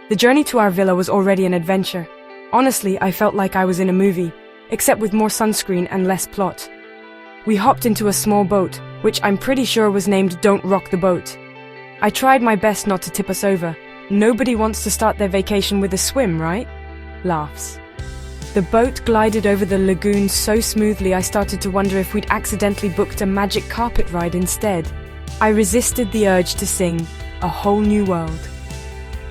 The journey to our villa was already an adventure. Honestly, I felt like I was in a movie, except with more sunscreen and less plot. We hopped into a small boat, which I'm pretty sure was named Don't Rock the Boat. I tried my best not to tip us over. Nobody wants to start their vacation with a swim, right? Laughs. The boat glided over the lagoon so smoothly I started to wonder if we'd accidentally booked a magic carpet ride instead. I resisted the urge to sing A Whole New World.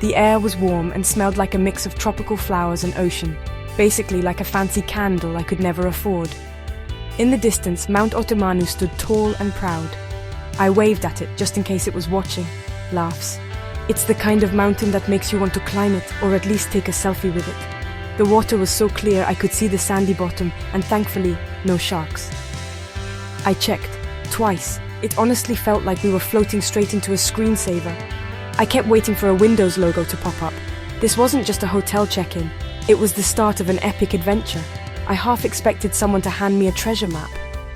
The air was warm and smelled like a mix of tropical flowers and ocean, basically like a fancy candle I could never afford. In the distance, Mount Otomanu stood tall and proud. I waved at it just in case it was watching. Laughs. It's the kind of mountain that makes you want to climb it or at least take a selfie with it. The water was so clear I could see the sandy bottom and thankfully, no sharks. I checked, twice. It honestly felt like we were floating straight into a screensaver. I kept waiting for a Windows logo to pop up. This wasn't just a hotel check-in. It was the start of an epic adventure. I half expected someone to hand me a treasure map.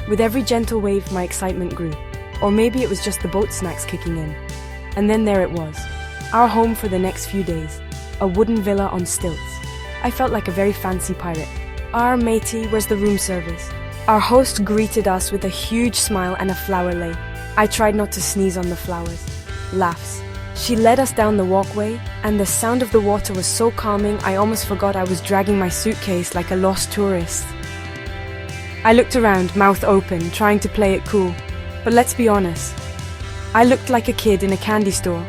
With every gentle wave, my excitement grew. Or maybe it was just the boat snacks kicking in. And then there it was. Our home for the next few days. A wooden villa on stilts. I felt like a very fancy pirate. Matey, where's the room service? Our host greeted us with a huge smile and a flower lei. I tried not to sneeze on the flowers. Laughs. She led us down the walkway, and the sound of the water was so calming I almost forgot I was dragging my suitcase like a lost tourist. I looked around, mouth open, trying to play it cool. But let's be honest. I looked like a kid in a candy store.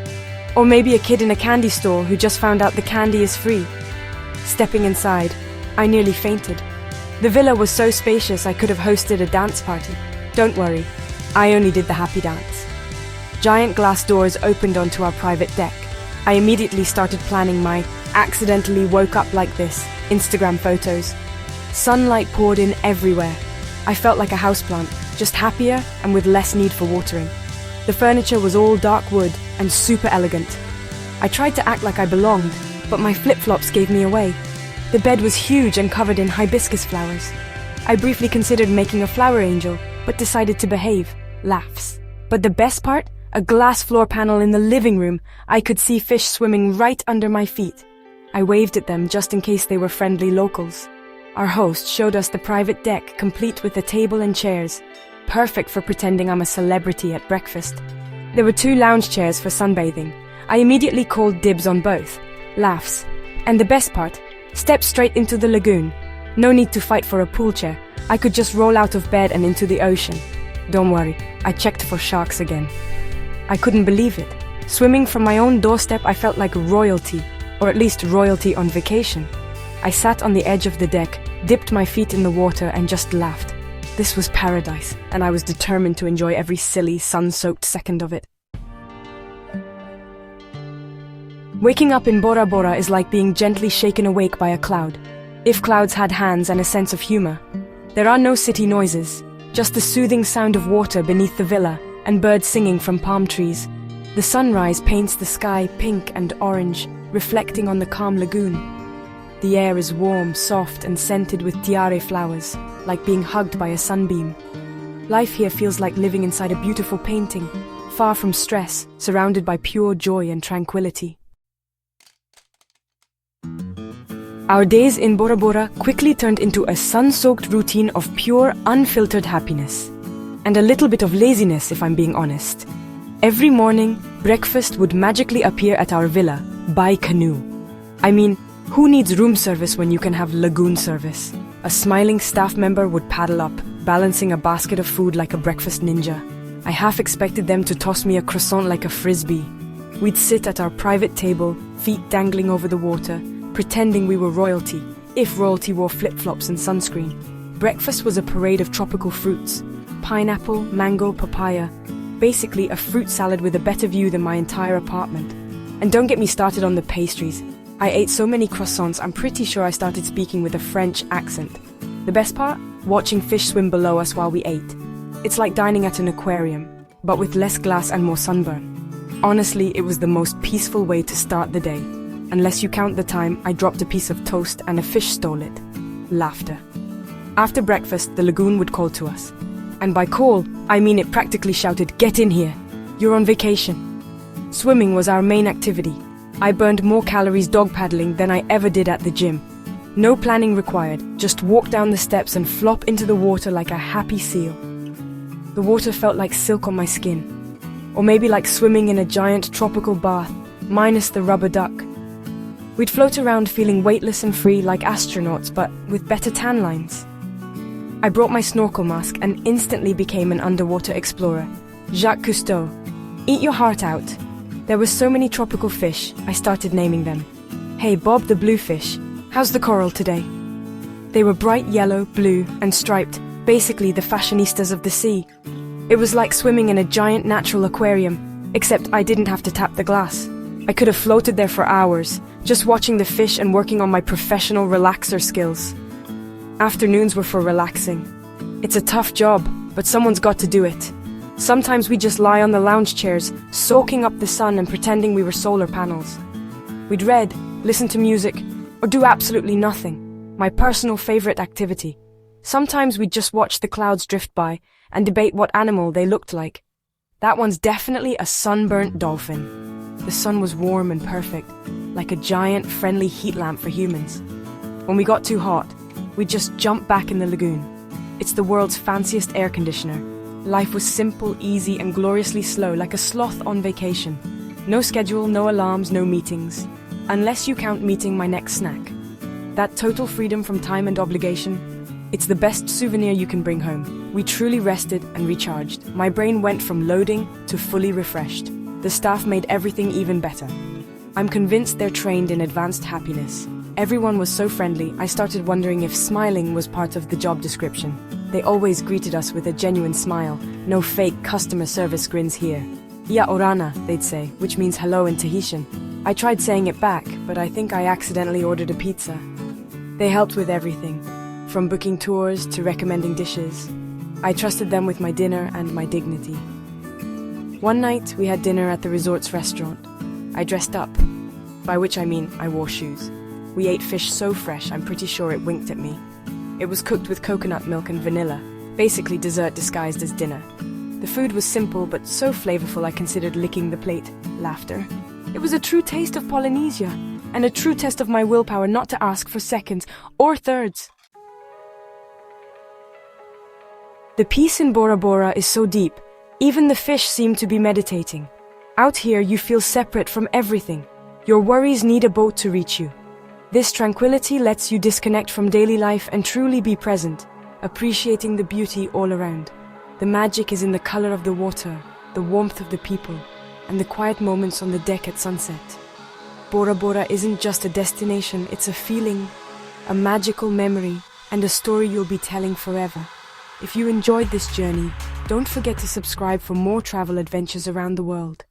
Or maybe a kid in a candy store who just found out the candy is free. Stepping inside, I nearly fainted. The villa was so spacious I could have hosted a dance party. Don't worry, I only did the happy dance. Giant glass doors opened onto our private deck. I immediately started planning my accidentally woke up like this Instagram photos. Sunlight poured in everywhere. I felt like a houseplant, just happier and with less need for watering. The furniture was all dark wood and super elegant. I tried to act like I belonged, but my flip-flops gave me away. The bed was huge and covered in hibiscus flowers. I briefly considered making a flower angel, but decided to behave. Laughs. But the best part? A glass floor panel in the living room. I could see fish swimming right under my feet. I waved at them just in case they were friendly locals. Our host showed us the private deck, complete with a table and chairs. Perfect for pretending I'm a celebrity at breakfast. There were 2 lounge chairs for sunbathing. I immediately called dibs on both. Laughs. And the best part? Stepped straight into the lagoon. No need to fight for a pool chair. I could just roll out of bed and into the ocean. Don't worry, I checked for sharks again. I couldn't believe it. Swimming from my own doorstep, I felt like royalty, or at least royalty on vacation. I sat on the edge of the deck, dipped my feet in the water and just laughed. This was paradise, and I was determined to enjoy every silly, sun-soaked second of it. Waking up in Bora Bora is like being gently shaken awake by a cloud. If clouds had hands and a sense of humor. There are no city noises, just the soothing sound of water beneath the villa and birds singing from palm trees. The sunrise paints the sky pink and orange, reflecting on the calm lagoon. The air is warm, soft, and scented with tiare flowers, like being hugged by a sunbeam. Life here feels like living inside a beautiful painting, far from stress, surrounded by pure joy and tranquility. Our days in Bora Bora quickly turned into a sun-soaked routine of pure, unfiltered happiness. And a little bit of laziness, if I'm being honest. Every morning, breakfast would magically appear at our villa, by canoe. I mean, who needs room service when you can have lagoon service? A smiling staff member would paddle up, balancing a basket of food like a breakfast ninja. I half expected them to toss me a croissant like a frisbee. We'd sit at our private table, feet dangling over the water, pretending we were royalty, if royalty wore flip-flops and sunscreen. Breakfast was a parade of tropical fruits. Pineapple, mango, papaya. Basically a fruit salad with a better view than my entire apartment. And don't get me started on the pastries. I ate so many croissants, I'm pretty sure I started speaking with a French accent. The best part? Watching fish swim below us while we ate. It's like dining at an aquarium, but with less glass and more sunburn. Honestly, it was the most peaceful way to start the day. Unless you count the time I dropped a piece of toast and a fish stole it. Laughter. After breakfast, the lagoon would call to us. And by call, I mean it practically shouted, "Get in here! You're on vacation." Swimming was our main activity. I burned more calories dog paddling than I ever did at the gym. No planning required, just walk down the steps and flop into the water like a happy seal. The water felt like silk on my skin, or maybe like swimming in a giant tropical bath, minus the rubber duck. We'd float around feeling weightless and free like astronauts, but with better tan lines. I brought my snorkel mask and instantly became an underwater explorer. Jacques Cousteau. Eat your heart out. There were so many tropical fish, I started naming them. Hey Bob the bluefish, how's the coral today? They were bright yellow, blue, and striped, basically the fashionistas of the sea. It was like swimming in a giant natural aquarium, except I didn't have to tap the glass. I could have floated there for hours, just watching the fish and working on my professional relaxer skills. Afternoons were for relaxing. It's a tough job, but someone's got to do it. Sometimes we just lie on the lounge chairs, soaking up the sun and pretending we were solar panels. We'd read, listen to music, or do absolutely nothing. My personal favorite activity. Sometimes we'd just watch the clouds drift by and debate what animal they looked like. That one's definitely a sunburnt dolphin. The sun was warm and perfect, like a giant friendly heat lamp for humans. When we got too hot, we'd just jump back in the lagoon. It's the world's fanciest air conditioner. Life was simple, easy, and gloriously slow, like a sloth on vacation. No schedule, no alarms, no meetings. Unless you count meeting my next snack. That total freedom from time and obligation, it's the best souvenir you can bring home. We truly rested and recharged. My brain went from loading to fully refreshed. The staff made everything even better. I'm convinced they're trained in advanced happiness. Everyone was so friendly, I started wondering if smiling was part of the job description. They always greeted us with a genuine smile, no fake customer service grins here. Ya orana, they'd say, which means hello in Tahitian. I tried saying it back, but I think I accidentally ordered a pizza. They helped with everything, from booking tours to recommending dishes. I trusted them with my dinner and my dignity. One night, we had dinner at the resort's restaurant. I dressed up, by which I mean I wore shoes. We ate fish so fresh, I'm pretty sure it winked at me. It was cooked with coconut milk and vanilla, basically dessert disguised as dinner. The food was simple, but so flavorful I considered licking the plate. Laughter. It was a true taste of Polynesia, and a true test of my willpower not to ask for seconds or thirds. The peace in Bora Bora is so deep, even the fish seem to be meditating. Out here you feel separate from everything. Your worries need a boat to reach you. This tranquility lets you disconnect from daily life and truly be present, appreciating the beauty all around. The magic is in the color of the water, the warmth of the people, and the quiet moments on the deck at sunset. Bora Bora isn't just a destination, it's a feeling, a magical memory, and a story you'll be telling forever. If you enjoyed this journey, don't forget to subscribe for more travel adventures around the world.